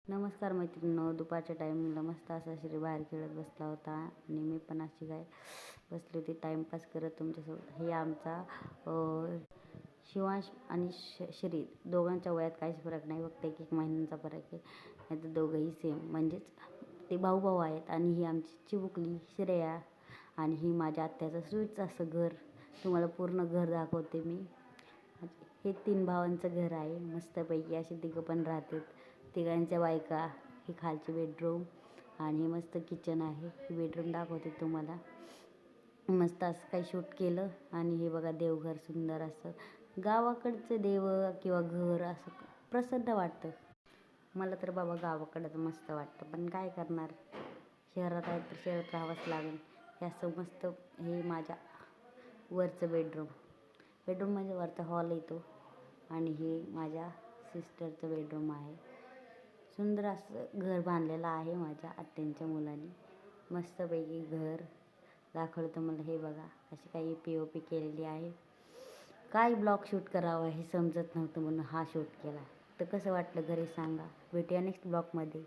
नमस्कार मैत्रिणींनो, दुपारच्या टायमिंगला मस्त असा श्री बाहेर खेळत बसला होता आणि मी पण अशी काय बसली होती टाईमपास करत तुमच्यासोबत. हे आमचा शिवांश आणि श्री दोघांच्या वयात काहीच फरक नाही, फक्त एक एक महिन्यांचा फरक आहे. नाही तर दोघंही सेम, म्हणजेच ते भाऊ भाऊ आहेत. आणि ही आमची चिमुकली श्रेया आणि ही माझ्या आत्याचं स्वीटचं असं घर. तुम्हाला पूर्ण घर दाखवते मी. हे 3 भावांचं घर आहे. मस्तपैकी असे तिघं पण राहतात. तिघांच्या बायका. ही खालची बेडरूम आणि हे मस्त किचन आहे. ही बेडरूम दाखवते तुम्हाला. मस्त असं काही शूट केलं. आणि हे बघा देवघर सुंदर असं. गावाकडचं देव किंवा घर असं प्रसन्न वाटतं. मला तर बाबा गावाकडंच मस्त वाटतं, पण काय करणार, शहरात आहे तर शहरात राहावंच लागेल. हे असं मस्त. हे माझ्या वरचं बेडरूम म्हणजे वरचा हॉल येतो. आणि हे माझ्या सिस्टरचं बेडरूम आहे. सुंदर असं घर बांधलेलं आहे माझ्या आत्यांच्या मुलांनी. मस्तपैकी घर दाखवलं मला. हे बघा अशी काही POP केलेली आहे. काय ब्लॉग शूट करावं हे समजत नव्हतं म्हणून हा शूट केला. तर कसं वाटलं घरी सांगा. भेटूया नेक्स्ट ब्लॉगमध्ये.